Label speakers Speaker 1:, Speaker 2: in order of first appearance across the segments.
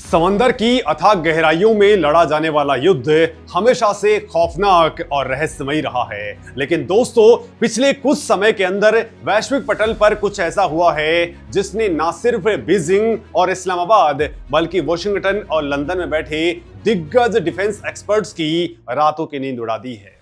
Speaker 1: समंदर की अथाह गहराइयों में लड़ा जाने वाला युद्ध हमेशा से खौफनाक और रहस्यमयी रहा है। लेकिन दोस्तों, पिछले कुछ समय के अंदर वैश्विक पटल पर कुछ ऐसा हुआ है जिसने न सिर्फ बीजिंग और इस्लामाबाद बल्कि वॉशिंगटन और लंदन में बैठे दिग्गज डिफेंस एक्सपर्ट्स की रातों की नींद उड़ा दी है।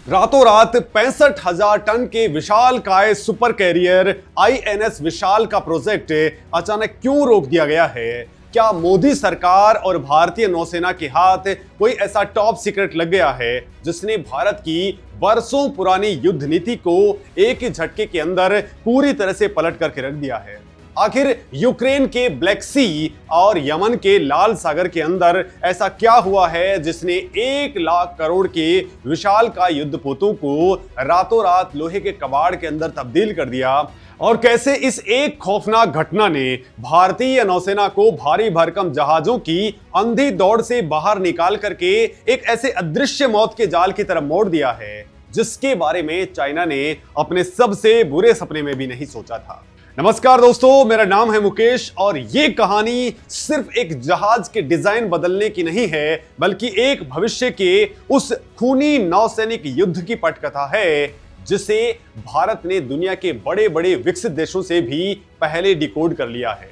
Speaker 1: रातों रात 65,000 टन के विशालकाय सुपर कैरियर INS विशाल का प्रोजेक्ट अचानक क्यों रोक दिया गया है? क्या मोदी सरकार और भारतीय नौसेना के हाथ कोई ऐसा टॉप सीक्रेट लग गया है जिसने भारत की बरसों पुरानी युद्ध नीति को एक ही झटके के अंदर पूरी तरह से पलट करके रख दिया है? आखिर यूक्रेन के ब्लैक सी और यमन के लाल सागर के अंदर ऐसा क्या हुआ है जिसने 1 लाख करोड़ के विशालकाय युद्धपोतों को रातों रात लोहे के कबाड़ के अंदर तब्दील कर दिया? और कैसे इस एक खौफनाक घटना ने भारतीय नौसेना को भारी भरकम जहाजों की अंधी दौड़ से बाहर निकाल करके एक ऐसे अदृश्य मौत के जाल की तरफ मोड़ दिया है जिसके बारे में चाइना ने अपने सबसे बुरे सपने में भी नहीं सोचा था। नमस्कार दोस्तों, मेरा नाम है मुकेश और ये कहानी सिर्फ एक जहाज के डिजाइन बदलने की नहीं है बल्कि एक भविष्य के उस खूनी नौसैनिक युद्ध की पटकथा है जिसे भारत ने दुनिया के बड़े बड़े विकसित देशों से भी पहले डिकोड कर लिया है,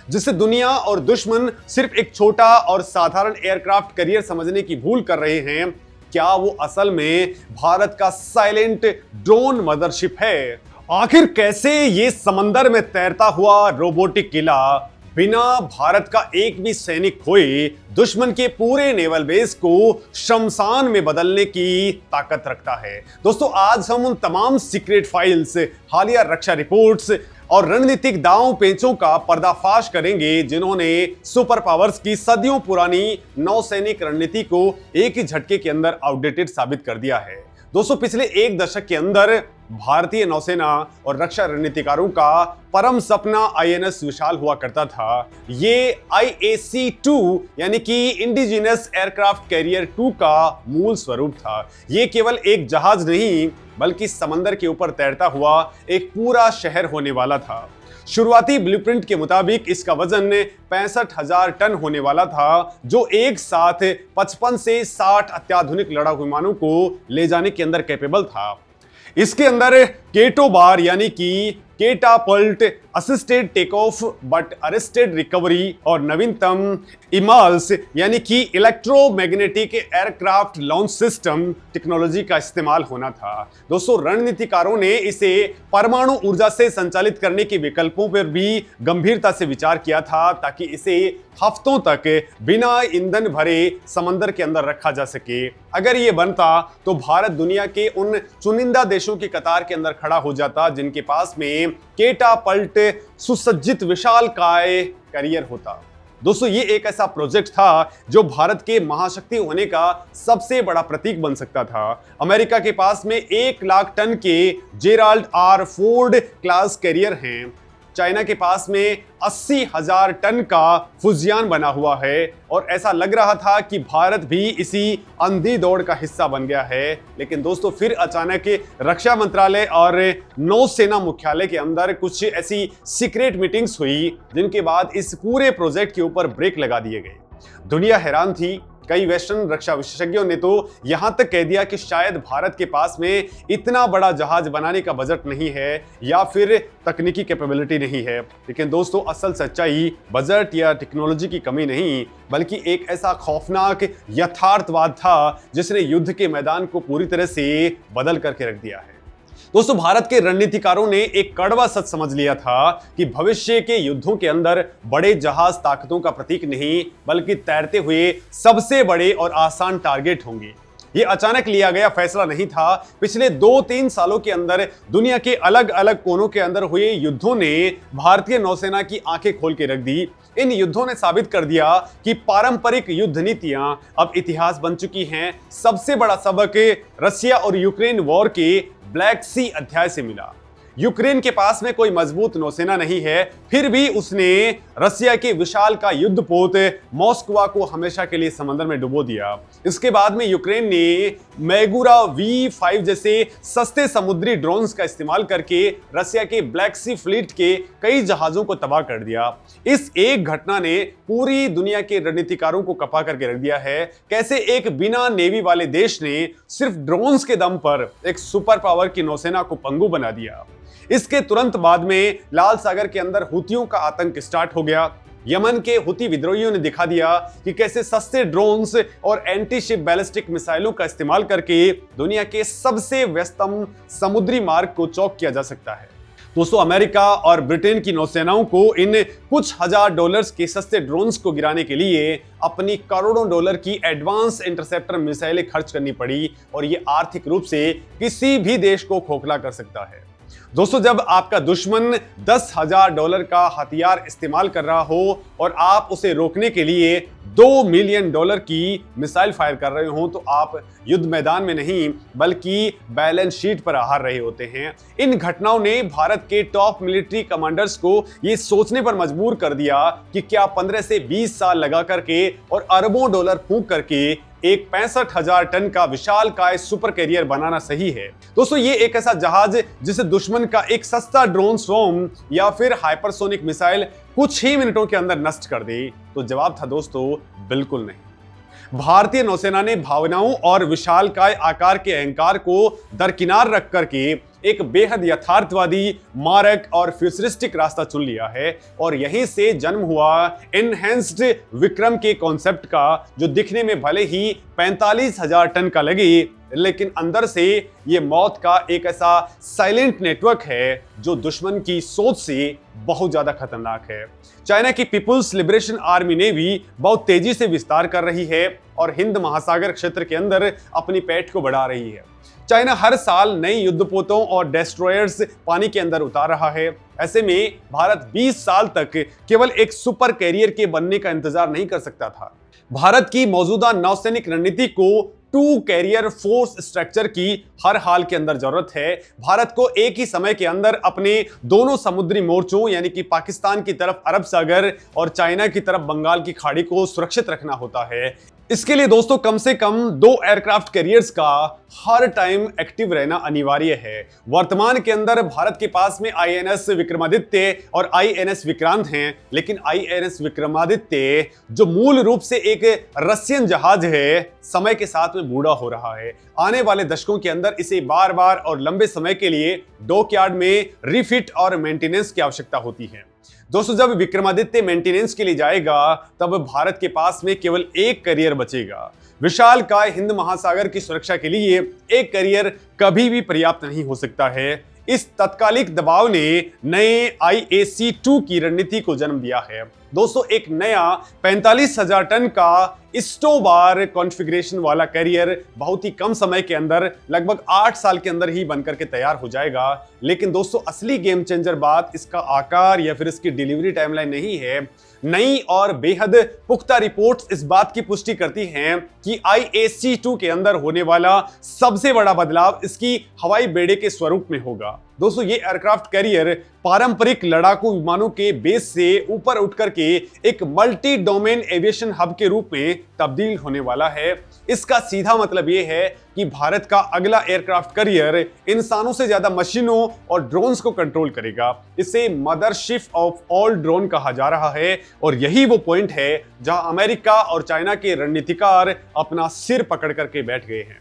Speaker 1: जिसे दुनिया और दुश्मन सिर्फ एक छोटा और साधारण एयरक्राफ्ट कैरियर समझने की भूल कर रहे हैं। क्या वो असल में भारत का साइलेंट ड्रोन मदरशिप है? आखिर कैसे ये समंदर में तैरता हुआ रोबोटिक किला बिना भारत का एक भी सैनिक खोए दुश्मन के पूरे नेवल बेस को शमशान में बदलने की ताकत रखता है? दोस्तों, आज हम उन तमाम सीक्रेट फाइल्स, हालिया रक्षा रिपोर्ट्स और रणनीतिक दांव पेचों का पर्दाफाश करेंगे जिन्होंने सुपर पावर्स की सदियों पुरानी नौसैनिक रणनीति को एक ही झटके के अंदर आउटडेटेड साबित कर दिया है। दोस्तों, पिछले एक दशक के अंदर भारतीय नौसेना और रक्षा रणनीतिकारों का परम सपना INS विशाल हुआ करता था। ये IAC-2 यानी कि इंडिजिनस एयरक्राफ्ट कैरियर 2 का मूल स्वरूप था। ये केवल एक जहाज नहीं बल्कि समंदर के ऊपर तैरता हुआ एक पूरा शहर होने वाला था। शुरुआती ब्लूप्रिंट के मुताबिक इसका वजन 65,000 टन होने वाला था, जो एक साथ 55 से 60 अत्याधुनिक लड़ाकू विमानों को ले जाने के अंदर कैपेबल था। इसके अंदर केटो बार यानी कि catapult, assisted take off but arrested recovery और नवीनतम इमाल्स यानी कि electromagnetic aircraft launch system technology का इस्तेमाल होना था। दोस्तों, रणनीतिकारों ने इसे परमाणु ऊर्जा से संचालित करने के विकल्पों पर भी गंभीरता से विचार किया था ताकि इसे हफ्तों तक बिना ईंधन भरे समंदर के अंदर रखा जा सके। अगर ये बनता तो भारत दुनिया के उन चुनिंदा देशों की कतार के अंदर खड़ा हो जाता जिनके पास में केटापल्ट सुसज्जित विशालकाय कैरियर होता। दोस्तों, ये एक ऐसा प्रोजेक्ट था जो भारत के महाशक्ति होने का सबसे बड़ा प्रतीक बन सकता था। अमेरिका के पास में 1 लाख टन के Gerald R Ford class carrier हैं। चाइना के पास में 80,000 टन का फुजियान बना हुआ है और ऐसा लग रहा था कि भारत भी इसी अंधी दौड़ का हिस्सा बन गया है। लेकिन दोस्तों, फिर अचानक रक्षा मंत्रालय और नौसेना मुख्यालय के अंदर कुछ ऐसी सीक्रेट मीटिंग्स हुई जिनके बाद इस पूरे प्रोजेक्ट के ऊपर ब्रेक लगा दिए गए। दुनिया हैरान थी। कई वेस्टर्न रक्षा विशेषज्ञों ने तो यहां तक कह दिया कि शायद भारत के पास में इतना बड़ा जहाज बनाने का बजट नहीं है या फिर तकनीकी कैपेबिलिटी नहीं है। लेकिन दोस्तों, असल सच्चाई बजट या टेक्नोलॉजी की कमी नहीं बल्कि एक ऐसा खौफनाक यथार्थवाद था जिसने युद्ध के मैदान को पूरी तरह से बदल करके रख दिया है। दोस्तों, भारत के रणनीतिकारों ने एक कड़वा सच समझ लिया था कि भविष्य के युद्धों के अंदर बड़े जहाज ताकतों का प्रतीक नहीं बल्कि तैरते हुए सबसे बड़े और आसान टारगेट होंगे। ये अचानक लिया गया फैसला नहीं था। पिछले 2-3 सालों के अंदर दुनिया के अलग अलग कोनों के अंदर हुए युद्धों ने भारतीय नौसेना की आंखें खोल के रख दी। इन युद्धों ने साबित कर दिया कि पारंपरिक युद्ध नीतियां अब इतिहास बन चुकी हैं। सबसे बड़ा सबक रशिया और यूक्रेन वॉर के ब्लैक सी अध्याय से मिला। यूक्रेन के पास में कोई मजबूत नौसेना नहीं है, फिर भी उसने रसिया के विशाल का युद्धपोत मॉस्कवा को हमेशा के लिए समंदर में डुबो दिया। इसके बाद में यूक्रेन ने मैगुरा V5 जैसे सस्ते समुद्री ड्रोन्स का इस्तेमाल करके रसिया के ब्लैक सी फ्लीट के कई जहाजों को तबाह कर दिया। इस एक घटना ने पूरी दुनिया के रणनीतिकारों को कपा करके रख दिया है। कैसे एक बिना नेवी वाले देश ने सिर्फ ड्रोन्स के दम पर एक सुपर पावर की नौसेना को पंगु बना दिया। इसके तुरंत बाद में लाल सागर के अंदर हुतियों का आतंक स्टार्ट हो गया। यमन के हुती विद्रोहियों ने दिखा दिया कि कैसे सस्ते ड्रोन्स और एंटी शिप बैलिस्टिक मिसाइलों का इस्तेमाल करके दुनिया के सबसे व्यस्तम समुद्री मार्ग को चौक किया जा सकता है। दोस्तों, अमेरिका और ब्रिटेन की नौसेनाओं को इन कुछ हजार डॉलर्स के सस्ते ड्रोन्स को गिराने के लिए अपनी करोड़ों डॉलर की एडवांस इंटरसेप्टर मिसाइलें खर्च करनी पड़ी और ये आर्थिक रूप से किसी भी देश को खोखला कर सकता है। दोस्तों, जब आपका दुश्मन $10,000 का हथियार इस्तेमाल कर रहा हो और आप उसे रोकने के लिए $2 मिलियन की मिसाइल फायर कर रहे हो, तो आप युद्ध मैदान में नहीं बल्कि बैलेंस शीट पर हार रहे होते हैं। इन घटनाओं ने भारत के टॉप मिलिट्री कमांडर्स को ये सोचने पर मजबूर कर दिया कि क्या 15 से 20 साल लगा करके और अरबों डॉलर फूंक करके एक 65,000 टन का विशालकाय सुपर कैरियर बनाना सही है। दोस्तों, ये एक ऐसा जहाज जिसे दुश्मन का एक सस्ता ड्रोन स्वॉर्म या फिर हाइपरसोनिक मिसाइल कुछ ही मिनटों के अंदर नष्ट कर दे? तो जवाब था दोस्तों, बिल्कुल नहीं। भारतीय नौसेना ने भावनाओं और विशालकाय आकार के अहंकार को दरकिनार रख करके एक बेहद यथार्थवादी, मारक और फ्यूचरिस्टिक रास्ता चुन लिया है और यहीं से जन्म हुआ एनहेंस्ड विक्रम के कॉन्सेप्ट का, जो दिखने में भले ही 45,000 टन का लगे, लेकिन अंदर से ये मौत का एक ऐसा साइलेंट नेटवर्क है जो दुश्मन की सोच से बहुत ज्यादा खतरनाक है। चाइना की पीपुल्स लिबरेशन आर्मी ने भी बहुत तेजी से विस्तार कर रही है और हिंद महासागर क्षेत्र के अंदर अपनी पैठ को बढ़ा रही है। चाइना हर साल नई युद्धपोतों और डेस्ट्रॉयर्स पानी के अंदर उतार रहा है। ऐसे में भारत 20 साल तक केवल एक सुपर कैरियर के बनने का इंतजार नहीं कर सकता था। भारत की मौजूदा नौसैनिक रणनीति को 2 कैरियर फोर्स स्ट्रक्चर की हर हाल के अंदर जरूरत है। भारत को एक ही समय के अंदर अपने दोनों समुद्री मोर्चों यानी कि पाकिस्तान की तरफ अरब सागर और चाइना की तरफ बंगाल की खाड़ी को सुरक्षित रखना होता है। इसके लिए दोस्तों कम से कम 2 एयरक्राफ्ट कैरियर्स का हर टाइम एक्टिव रहना अनिवार्य है। वर्तमान के अंदर भारत के पास में INS विक्रमादित्य और INS विक्रांत हैं, लेकिन INS विक्रमादित्य जो मूल रूप से एक रशियन जहाज है, समय के साथ में बूढ़ा हो रहा है। आने वाले दशकों के अंदर इसे बार बार और लंबे समय के लिए डॉकयार्ड में रिफिट और मेंटेनेंस की आवश्यकता होती है। दोस्तों, जब विक्रमादित्य मेंटेनेंस के लिए जाएगा तब भारत के पास में केवल एक कैरियर बचेगा। विशालकाय हिंद महासागर की सुरक्षा के लिए एक कैरियर कभी भी पर्याप्त नहीं हो सकता है। इस तत्कालिक दबाव ने नए IAC-2 की रणनीति को जन्म दिया है। दोस्तों, एक नया 45,000 टन का स्टोबार कॉन्फ़िगरेशन वाला कैरियर बहुत ही कम समय के अंदर लगभग 8 साल के अंदर ही बनकर के तैयार हो जाएगा। लेकिन दोस्तों, असली गेम चेंजर बात इसका आकार या फिर इसकी डिलीवरी टाइमलाइन नहीं है। नई और बेहद पुख्ता रिपोर्ट्स इस बात की पुष्टि करती हैं कि IAC-2 के अंदर होने वाला सबसे बड़ा बदलाव इसकी हवाई बेड़े के स्वरूप में होगा। दोस्तों, ये एयरक्राफ्ट कैरियर पारंपरिक लड़ाकू विमानों के बेस से ऊपर उठ करके एक मल्टी डोमेन एविएशन हब के रूप में तब्दील होने वाला है। इसका सीधा मतलब ये है कि भारत का अगला एयरक्राफ्ट कैरियर इंसानों से ज्यादा मशीनों और ड्रोन्स को कंट्रोल करेगा। इसे मदरशिप ऑफ ऑल ड्रोन कहा जा रहा है और यही वो पॉइंट है जहां अमेरिका और चाइना के रणनीतिकार अपना सिर पकड़ करके बैठ गए हैं।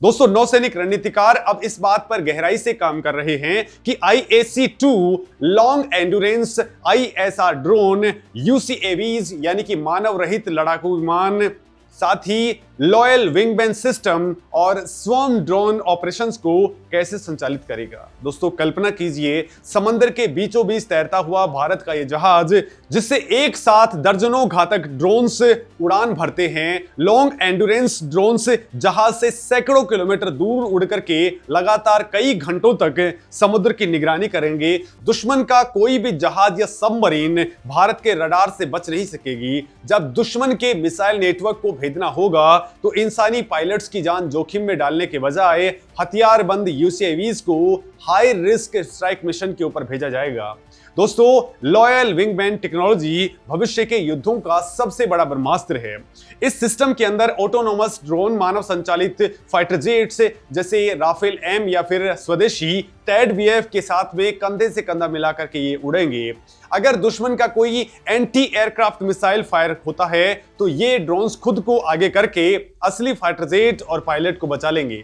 Speaker 1: दोस्तों, नौसैनिक रणनीतिकार अब इस बात पर गहराई से काम कर रहे हैं कि IAC-2 long endurance ISR drone, UCAVs यानी कि मानव रहित लड़ाकू विमान, साथ ही लॉयल विंगमैन सिस्टम और स्वॉर्म ड्रोन ऑपरेशंस को कैसे संचालित करेगा। दोस्तों, कल्पना कीजिए समंदर के बीचों बीच तैरता हुआ भारत का यह जहाज, जिससे एक साथ दर्जनों घातक ड्रोन्स उड़ान भरते हैं। लॉन्ग एंड्योरेंस ड्रोन्स जहाज से सैकड़ों किलोमीटर दूर उड़ करके लगातार कई घंटों तक समुद्र की निगरानी करेंगे। दुश्मन का कोई भी जहाज या सबमरीन भारत के रडार से बच नहीं सकेगी। जब दुश्मन के मिसाइल नेटवर्क को भेजना होगा तो इंसानी पायलट्स की जान जोखिम में डालने के बजाय हथियारबंद यूएवीज को हाई रिस्क स्ट्राइक मिशन के ऊपर भेजा जाएगा। दोस्तों, लॉयल विंगमैन टेक्नोलॉजी भविष्य के युद्धों का सबसे बड़ा ब्रह्मास्त्र है। इस सिस्टम के अंदर ऑटोनोमस ड्रोन, मानव संचालित फाइटर जेट्स जैसे राफेल एम या फिर स्वदेशी टैड वीएफ के साथ में कंधे से कंधा मिलाकर के ये उड़ेंगे। अगर दुश्मन का कोई एंटी एयरक्राफ्ट मिसाइल फायर होता है तो ये ड्रोन्स खुद को आगे करके असली फाइटर जेट और पायलट को बचा लेंगे।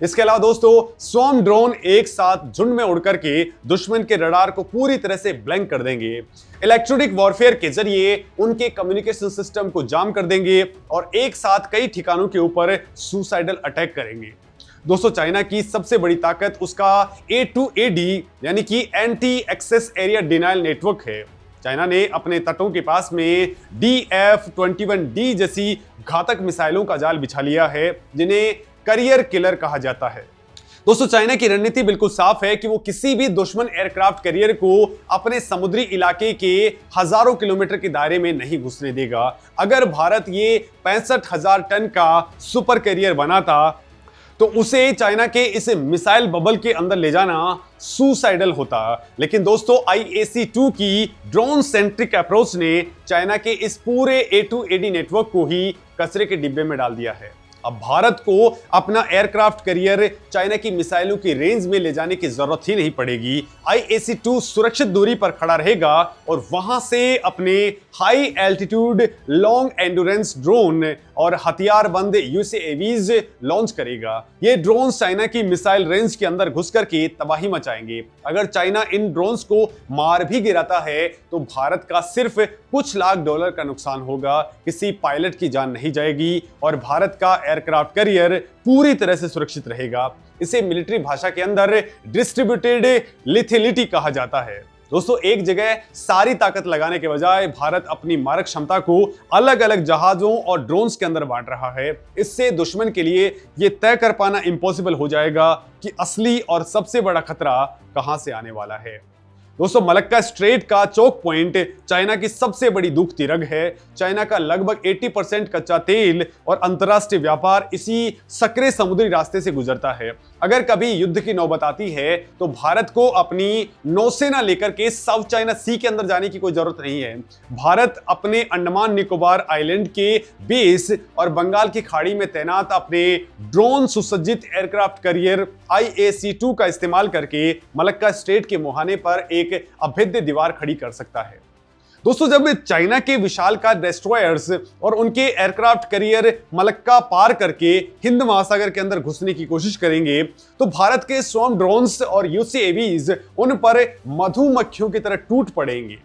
Speaker 1: इसके अलावा दोस्तों, स्वॉर्म ड्रोन एक साथ झुंड में उड़कर के दुश्मन के रडार को पूरी तरह से ब्लैंक कर देंगे। इलेक्ट्रॉनिक वॉरफेयर के जरिए उनके कम्युनिकेशन सिस्टम को जाम कर देंगे और एक साथ कई ठिकानों के ऊपर सुसाइडल अटैक करेंगे। दोस्तों, चाइना की सबसे बड़ी ताकत उसका A2AD यानी कि anti access area denial network है। चाइना ने अपने तटों के पास में DF-21D जैसी घातक मिसाइलों का जाल बिछा लिया है, जिन्हें करियर किलर कहा जाता है। दोस्तों, चाइना की रणनीति बिल्कुल साफ है कि वो किसी भी दुश्मन एयरक्राफ्ट कैरियर को अपने समुद्री इलाके के हजारों किलोमीटर के दायरे में नहीं घुसने देगा। अगर भारत ये 65,000 टन का सुपर कैरियर बनाता तो उसे चाइना के इस मिसाइल बबल के अंदर ले जाना सुसाइडल होता। लेकिन दोस्तों, IAC-2 की ड्रोन सेंट्रिक अप्रोच ने चाइना के इस पूरे A2AD नेटवर्क को ही कचरे के डिब्बे में डाल दिया है। अब भारत को अपना एयरक्राफ्ट कैरियर चाइना की मिसाइलों की रेंज में ले जाने की जरूरत ही नहीं पड़ेगी। IAC-2 सुरक्षित दूरी पर खड़ा रहेगा और वहां से अपने high altitude long endurance drone और हथियारबंद UAVs लॉन्च करेगा। ये ड्रोन चाइना की मिसाइल रेंज के अंदर घुस करके तबाही मचाएंगे। अगर चाइना इन ड्रोन्स को मार भी गिराता है तो भारत का सिर्फ कुछ लाख डॉलर का नुकसान होगा, किसी पायलट की जान नहीं जाएगी और भारत का एयरक्राफ्ट कैरियर पूरी तरह से सुरक्षित रहेगा। इसे मिलिट्री भाषा के अंदर डिस्ट्रीब्यूटेड लिथेलिटी कहा जाता है। दोस्तों, एक जगह सारी ताकत लगाने के बजाय भारत अपनी मारक क्षमता को अलग अलग जहाजों और ड्रोन्स के अंदर बांट रहा है। इससे दुश्मन के लिए यह तय कर पाना इम्पॉसिबल हो जाएगा कि असली और सबसे बड़ा खतरा कहां से आने वाला है। दोस्तों, मलक्का स्ट्रेट का चोक पॉइंट चाइना की सबसे बड़ी दुखती रग है। चाइना का लगभग 80% कच्चा तेल और अंतर्राष्ट्रीय व्यापार इसी सकरे समुद्री रास्ते से गुजरता है। अगर कभी युद्ध की नौबत आती है तो भारत को अपनी नौसेना लेकर के साउथ चाइना सी के अंदर जाने की कोई जरूरत नहीं है। भारत अपने अंडमान निकोबार आइलैंड के बेस और बंगाल की खाड़ी में तैनात अपने ड्रोन सुसज्जित एयरक्राफ्ट कैरियर IAC-2 का इस्तेमाल करके मलक्का स्ट्रेट के मुहाने पर एक अभेद्य दीवार खड़ी कर सकता है। दोस्तों, जब चाइना के विशालकाय डिस्ट्रॉयर्स और उनके एयरक्राफ्ट कैरियर मलक्का पार करके हिंद महासागर के अंदर घुसने की कोशिश करेंगे तो भारत के स्वॉर्म ड्रोन्स और UAVs उन पर मधुमक्खियों की तरह टूट पड़ेंगे।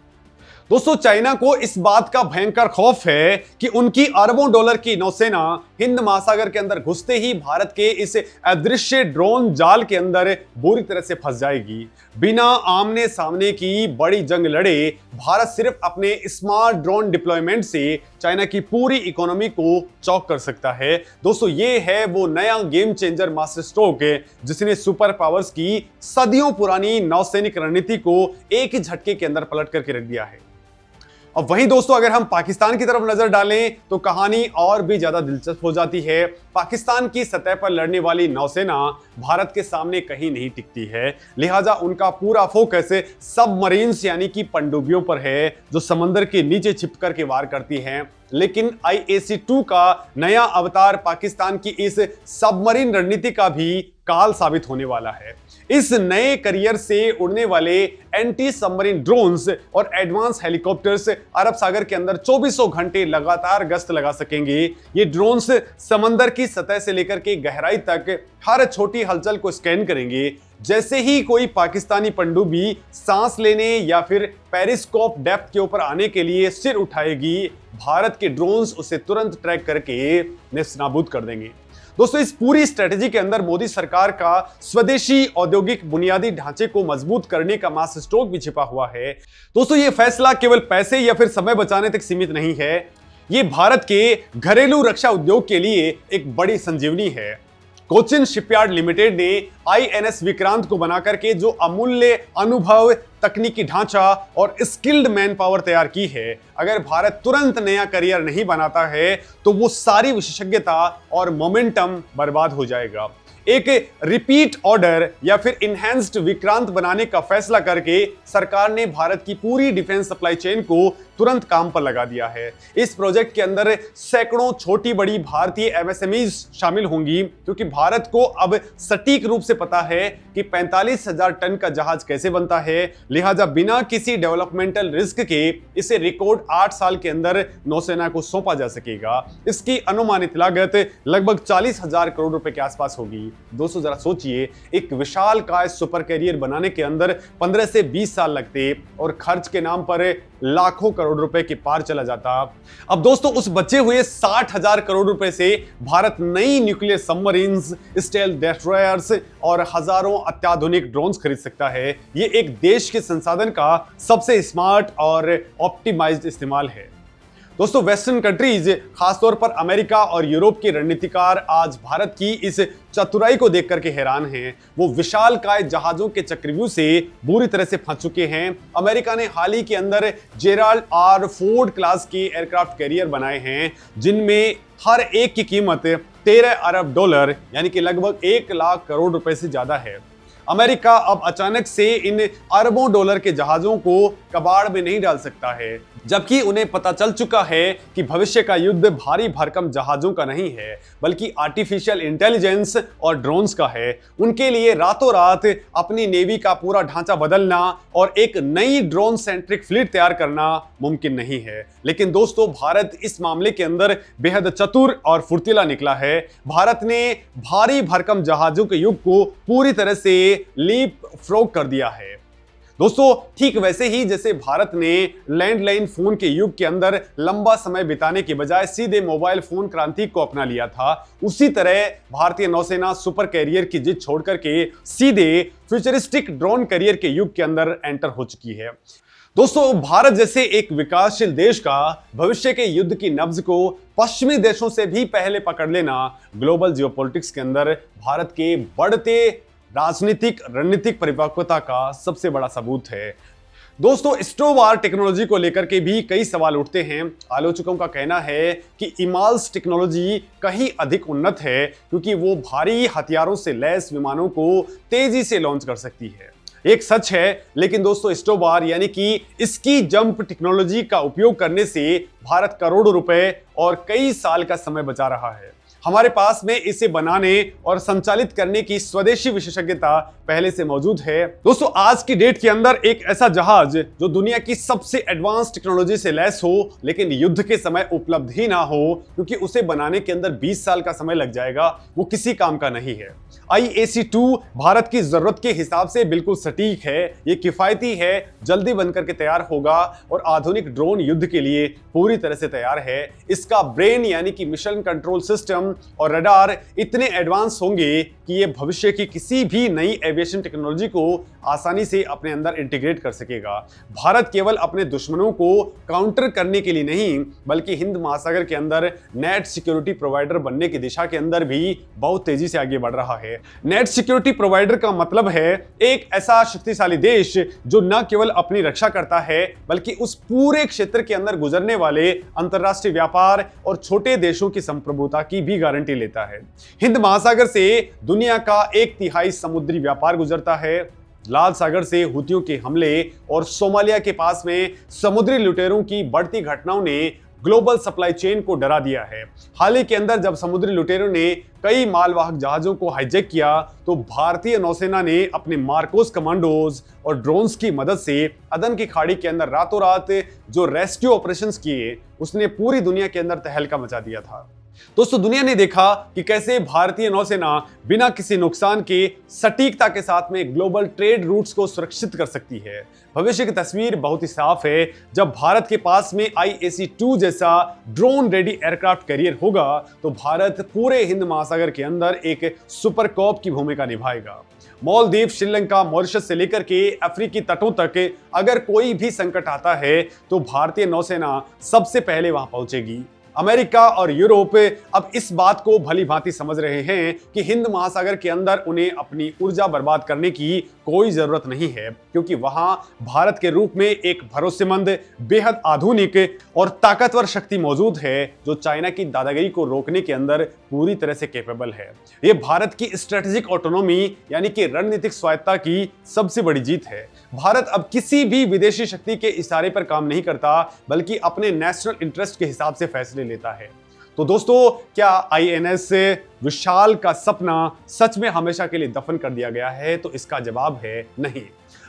Speaker 1: दोस्तों, चाइना को इस बात का भयंकर खौफ है कि उनकी अरबों डॉलर की नौसेना हिंद महासागर के अंदर घुसते ही भारत के इस अदृश्य ड्रोन जाल के अंदर बुरी तरह से फंस जाएगी। बिना आमने सामने की बड़ी जंग लड़े भारत सिर्फ अपने स्मार्ट ड्रोन डिप्लॉयमेंट से चाइना की पूरी इकोनॉमी को चौक कर सकता है। दोस्तों, ये है वो नया गेम चेंजर मास्टर स्ट्रोक जिसने सुपर पावर्स की सदियों पुरानी नौसैनिक रणनीति को एक ही झटके के अंदर पलट करके रख दिया है। अब वहीं दोस्तों, अगर हम पाकिस्तान की तरफ नजर डालें तो कहानी और भी ज्यादा दिलचस्प हो जाती है। पाकिस्तान की सतह पर लड़ने वाली नौसेना भारत के सामने कहीं नहीं टिकती है, लिहाजा उनका पूरा फोकस सबमरीन्स यानी कि पनडुब्बियों पर है जो समंदर के नीचे छिप कर के वार करती हैं। लेकिन IAC-2 का नया अवतार पाकिस्तान की इस सबमरीन रणनीति का भी काल साबित होने वाला है। इस नए करियर से उड़ने वाले एंटी सबमरीन ड्रोन्स और एडवांस हेलीकॉप्टर्स अरब सागर के अंदर 2400 घंटे लगातार गश्त लगा सकेंगे। ये ड्रोन्स समंदर की सतह से लेकर के गहराई तक हर छोटी हलचल को स्कैन करेंगे। जैसे ही कोई पाकिस्तानी पनडुब्बी सांस लेने या फिर पेरिस्कोप डेप्थ के ऊपर आने के लिए सिर उठाएगी, भारत के ड्रोन्स उसे तुरंत ट्रैक करके नेस्तनाबूद कर देंगे। दोस्तों, इस पूरी स्ट्रेटेजी के अंदर मोदी सरकार का स्वदेशी औद्योगिक बुनियादी ढांचे को मजबूत करने का मास्टर स्ट्रोक भी छिपा हुआ है। दोस्तों, ये फैसला केवल पैसे या फिर समय बचाने तक सीमित नहीं है, ये भारत के घरेलू रक्षा उद्योग के लिए एक बड़ी संजीवनी है। कोचिन शिपयार्ड लिमिटेड ने आईएनएस विक्रांत को बनाकर के जो अमूल्य अनुभव, तकनीकी ढांचा और स्किल्ड मैन पावर तैयार की है, अगर भारत तुरंत नया करियर नहीं बनाता है तो वो सारी विशेषज्ञता और मोमेंटम बर्बाद हो जाएगा। एक रिपीट ऑर्डर या फिर इनहैंस्ड विक्रांत बनाने का फैसला करके सरकार ने भारत की पूरी डिफेंस सप्लाई चेन को तुरंत काम पर लगा दिया है। इस प्रोजेक्ट के अंदर सैकड़ों छोटी बड़ी भारतीय एमएसएमईज शामिल होंगी, क्योंकि भारत को अब सटीक रूप से पता है कि 45,000 टन का जहाज कैसे बनता है। लिहाजा बिना किसी डेवलपमेंटल रिस्क के इसे रिकॉर्ड 8 साल के अंदर नौसेना को सौंपा जा सकेगा। इसकी अनुमानित लागत लगभग 40,000 करोड़ रुपए के आसपास होगी। दोस्तों जरा सोचिए, एक विशालकाय सुपर कैरियर बनाने के अंदर 15 से 20 साल लगते और खर्च के नाम पर लाखों करोड़ रुपए के पार चला जाता। अब दोस्तों उस बचे हुए 60,000 करोड़ रुपए से भारत नई न्यूक्लियर सबमरीन्स, स्टेल्थ डिस्ट्रॉयर्स और हजारों अत्याधुनिक ड्रोन्स खरीद सकता है। ये एक देश के संसाधन का सबसे स्मार्ट और ऑप्टिमाइज्ड इस्तेमाल है। दोस्तों वेस्टर्न कंट्रीज, खासतौर पर अमेरिका और यूरोप के रणनीतिकार आज भारत की इस चतुराई को देख करके हैरान हैं। वो विशालकाय जहाजों के चक्रव्यूह से बुरी तरह से फंस चुके हैं। अमेरिका ने हाल ही के अंदर जेराल्ड आर फोर्ड क्लास के एयरक्राफ्ट कैरियर बनाए हैं, जिनमें हर एक की कीमत 13 अरब डॉलर यानी कि लगभग 1 लाख करोड़ रुपए से ज्यादा है। अमेरिका अब अचानक से इन अरबों डॉलर के जहाजों को कबाड़ में नहीं डाल सकता है, जबकि उन्हें पता चल चुका है कि भविष्य का युद्ध भारी भरकम जहाजों का नहीं है, बल्कि आर्टिफिशियल इंटेलिजेंस और ड्रोन्स का है। उनके लिए रातों रात अपनी नेवी का पूरा ढांचा बदलना और एक नई ड्रोन सेंट्रिक फ्लीट तैयार करना मुमकिन नहीं है। लेकिन दोस्तों भारत इस मामले के अंदर बेहद चतुर और फुर्तीला निकला है। भारत ने भारी भरकम जहाजों के युग को पूरी तरह से लीप फ्रॉग कर दिया है। दोस्तों ठीक वैसे ही जैसे भारत ने लैंडलाइन फोन के युग के अंदर लंबा समय बिताने के बजाय सीधे मोबाइल फोन क्रांति को अपना लिया था, उसी तरह भारतीय नौसेना सुपर कैरियर की जिद छोड़कर के सीधे फ्यूचरिस्टिक ड्रोन कैरियर के युग के अंदर एंटर हो चुकी है। दोस्तों भारत जैसे एक विकासशील देश का भविष्य के युद्ध की नब्ज को पश्चिमी देशों से भी पहले पकड़ लेना ग्लोबल जियोपॉलिटिक्स के अंदर भारत के बढ़ते राजनीतिक रणनीतिक परिपक्वता का सबसे बड़ा सबूत है। दोस्तों स्टोवार टेक्नोलॉजी को लेकर के भी कई सवाल उठते हैं। आलोचकों का कहना है कि इमाल्स टेक्नोलॉजी कहीं अधिक उन्नत है, क्योंकि वो भारी हथियारों से लैस विमानों को तेजी से लॉन्च कर सकती है। एक सच है, लेकिन दोस्तों स्टोवार यानी कि इसकी जंप टेक्नोलॉजी का उपयोग करने से भारत करोड़ों रुपए और कई साल का समय बचा रहा है। हमारे पास में इसे बनाने और संचालित करने की स्वदेशी विशेषज्ञता पहले से मौजूद है। दोस्तों आज की डेट के अंदर एक ऐसा जहाज जो दुनिया की सबसे एडवांस टेक्नोलॉजी से लैस हो, लेकिन युद्ध के समय उपलब्ध ही ना हो, क्योंकि उसे बनाने के अंदर 20 साल का समय लग जाएगा, वो किसी काम का नहीं है। IAC-2 भारत की जरूरत के हिसाब से बिल्कुल सटीक है, ये किफायती है, जल्दी बनकर के तैयार होगा और आधुनिक ड्रोन युद्ध के लिए पूरी तरह से तैयार है। इसका ब्रेन यानी कि मिशन कंट्रोल सिस्टम और रडार इतने एडवांस होंगे कि ये भविष्य की किसी भी नई एविएशन टेक्नोलॉजी को आसानी से अपने अंदर इंटीग्रेट कर सकेगा। भारत केवल अपने दुश्मनों को काउंटर करने के लिए नहीं, बल्कि हिंद महासागर के अंदर नेट सिक्योरिटी प्रोवाइडर बनने की दिशा के अंदर भी बहुत तेजी से आगे बढ़ रहा है। नेट सिक्योरिटी प्रोवाइडर का मतलब है एक ऐसा शक्तिशाली देश जो न केवल अपनी रक्षा करता है, बल्कि उस पूरे क्षेत्र के अंदर गुजरने वाले अंतरराष्ट्रीय व्यापार और छोटे देशों की संप्रभुता की भी गारंटी लेता है। हिंद महासागर से दुनिया का 1/3 समुद्री व्यापार गुजरता है। लाल सागर से हुतियों के हमले और सोमालिया के पास में समुद्री लुटेरों की बढ़ती घटनाओं ने ग्लोबल सप्लाई चेन को डरा दिया है। हाल ही के अंदर जब समुद्री लुटेरों ने कई मालवाहक जहाजों को हाईजैक किया, तो भारतीय नौसेना ने अपने मार्कोस कमांडोज और ड्रोन्स की मदद से अदन की खाड़ी के अंदर रातों रात जो रेस्क्यू ऑपरेशंस किए, उसने पूरी दुनिया के अंदर तहलका मचा दिया था। दोस्तों दुनिया ने देखा कि कैसे भारतीय नौसेना बिना किसी नुकसान के सटीकता के साथ में ग्लोबल ट्रेड रूट्स को सुरक्षित कर सकती है। भविष्य की तस्वीर बहुत ही साफ है। जब भारत के पास में IAC-2 जैसा ड्रोन रेडी एयरक्राफ्ट कैरियर होगा, तो भारत पूरे हिंद महासागर के अंदर एक सुपर कॉप की भूमिका निभाएगा। मालदीव, श्रीलंका, मॉरिशस से लेकर के अफ्रीकी तटों तक अगर कोई भी संकट आता है, तो भारतीय नौसेना सबसे पहले वहां पहुंचेगी। अमेरिका और यूरोप अब इस बात को भली भांति समझ रहे हैं कि हिंद महासागर के अंदर उन्हें अपनी ऊर्जा बर्बाद करने की कोई जरूरत नहीं है, क्योंकि वहां भारत के रूप में एक भरोसेमंद, बेहद आधुनिक और ताकतवर शक्ति मौजूद है जो चाइना की दादागिरी को रोकने के अंदर पूरी तरह से कैपेबल है। यह भारत की स्ट्रेटेजिक ऑटोनॉमी यानी कि रणनीतिक स्वायत्ता की सबसे बड़ी जीत है। भारत अब किसी भी विदेशी शक्ति के इशारे पर काम नहीं करता, बल्कि अपने नेशनल इंटरेस्ट के हिसाब से फैसले लेता है। तो दोस्तों, क्या आईएनएस विशाल का सपना सच में हमेशा के लिए दफन कर दिया गया है? तो इसका जवाब है नहीं।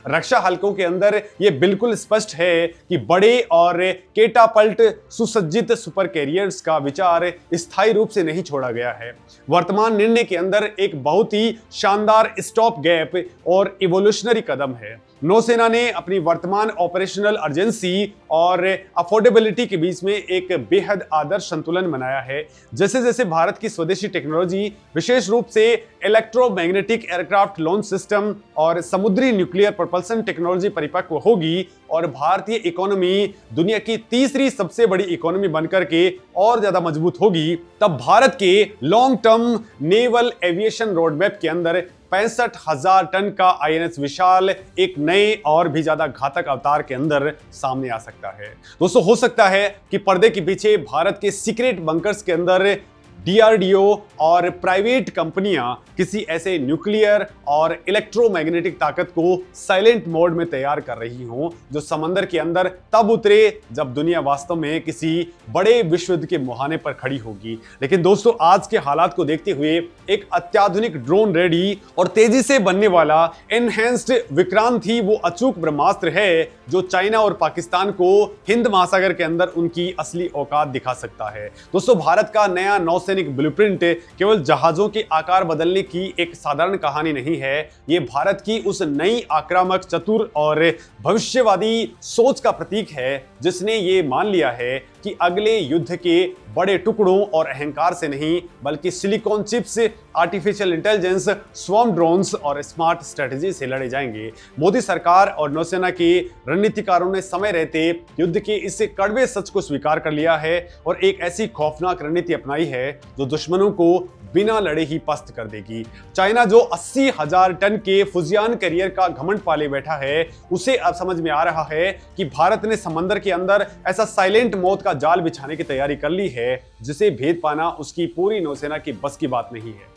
Speaker 1: रक्षा हलकों के अंदर यह बिल्कुल स्पष्ट है कि बड़े और केटापल्ट सुसज्जित सुपर कैरियर्स का विचार स्थायी रूप से नहीं छोड़ा गया है। वर्तमान निर्णय के अंदर एक बहुत ही शानदार स्टॉप गैप और इवोल्यूशनरी कदम है। नौसेना ने अपनी वर्तमान ऑपरेशनल अर्जेंसी और अफोर्डेबिलिटी के बीच में एक बेहद आदर्श संतुलन बनाया है। जैसे जैसे भारत की स्वदेशी टेक्नोलॉजी, विशेष रूप से इलेक्ट्रोमैग्नेटिक एयरक्राफ्ट लॉन्च सिस्टम और समुद्री न्यूक्लियर प्रोपल्सन टेक्नोलॉजी परिपक्व होगी और भारतीय इकोनॉमी दुनिया की तीसरी सबसे बड़ी इकोनॉमी बनकर के और ज्यादा मजबूत होगी, तब भारत के long term naval aviation roadmap के अंदर 65,000 टन का आईएनएस विशाल एक नए और भी ज्यादा घातक अवतार के अंदर सामने आ सकता है। दोस्तों, हो सकता है कि पर्दे के पीछे भारत के सीक्रेट बंकर्स के अंदर डीआरडीओ और प्राइवेट कंपनियां किसी ऐसे न्यूक्लियर और इलेक्ट्रोमैग्नेटिक ताकत को साइलेंट मोड में तैयार कर रही हों जो समंदर के अंदर तब उतरे जब दुनिया वास्तव में किसी बड़े विश्व युद्ध के मुहाने पर खड़ी होगी। लेकिन दोस्तों, आज के हालात को देखते हुए एक अत्याधुनिक ड्रोन रेडी और तेजी से बनने वाला एनहेंस्ड विक्रांत ही वो अचूक ब्रह्मास्त्र है जो चाइना और पाकिस्तान को हिंद महासागर के अंदर उनकी असली औकात दिखा सकता है। दोस्तों, भारत का नया नौसैनिक ब्लूप्रिंट केवल जहाजों के आकार बदलने की एक साधारण कहानी नहीं है। ये भारत की उस नई आक्रामक, चतुर और भविष्यवादी सोच का प्रतीक है जिसने ये मान लिया है कि अगले युद्ध के बड़े टुकड़ों और अहंकार से नहीं, बल्कि silicon chips, artificial intelligence, swarm drones और स्मार्ट स्ट्रेटजी से लड़े जाएंगे। मोदी सरकार और नौसेना के रणनीतिकारों ने समय रहते युद्ध के इस कड़वे सच को स्वीकार कर लिया है और एक ऐसी खौफनाक रणनीति अपनाई है जो दुश्मनों को बिना लड़े ही पस्त कर देगी। चाइना जो 80,000 टन के फुजियान कैरियर का घमंड पाले बैठा है, उसे अब समझ में आ रहा है कि भारत ने समंदर के अंदर ऐसा साइलेंट मौत का जाल बिछाने की तैयारी कर ली है जिसे भेद पाना उसकी पूरी नौसेना की बस की बात नहीं है।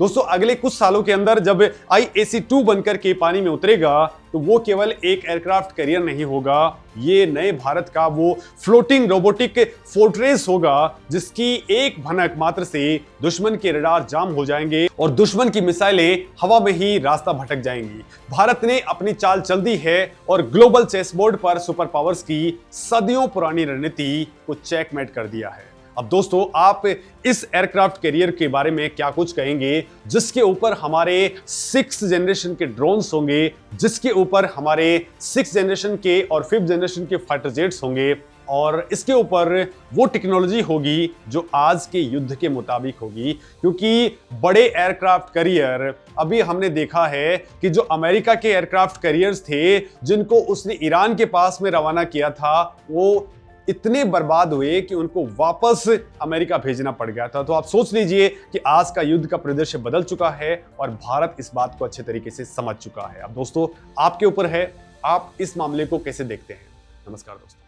Speaker 1: दोस्तों, अगले कुछ सालों के अंदर जब IAC-2 बनकर के पानी में उतरेगा तो वो केवल एक एयरक्राफ्ट कैरियर नहीं होगा, ये नए भारत का वो फ्लोटिंग रोबोटिक फोर्ट्रेस होगा जिसकी एक भनक मात्र से दुश्मन के रडार जाम हो जाएंगे और दुश्मन की मिसाइलें हवा में ही रास्ता भटक जाएंगी। भारत ने अपनी चाल चल दी है और ग्लोबल चेसबोर्ड पर सुपर पावर्स की सदियों पुरानी रणनीति को चेकमेट कर दिया है। अब दोस्तों, आप इस एयरक्राफ्ट कैरियर के बारे में क्या कुछ कहेंगे जिसके ऊपर हमारे 6th जनरेशन के ड्रोन्स होंगे, जिसके ऊपर हमारे 6th जनरेशन के और 5th जनरेशन के फाइटर जेट्स होंगे और इसके ऊपर वो टेक्नोलॉजी होगी जो आज के युद्ध के मुताबिक होगी? क्योंकि बड़े एयरक्राफ्ट कैरियर, अभी हमने देखा है कि जो अमेरिका के एयरक्राफ्ट कैरियर्स थे जिनको उसने ईरान के पास में रवाना किया था, वो इतने बर्बाद हुए कि उनको वापस अमेरिका भेजना पड़ गया था। तो आप सोच लीजिए कि आज का युद्ध का परिदृश्य बदल चुका है और भारत इस बात को अच्छे तरीके से समझ चुका है। अब दोस्तों, आपके ऊपर है, आप इस मामले को कैसे देखते हैं? नमस्कार दोस्तों।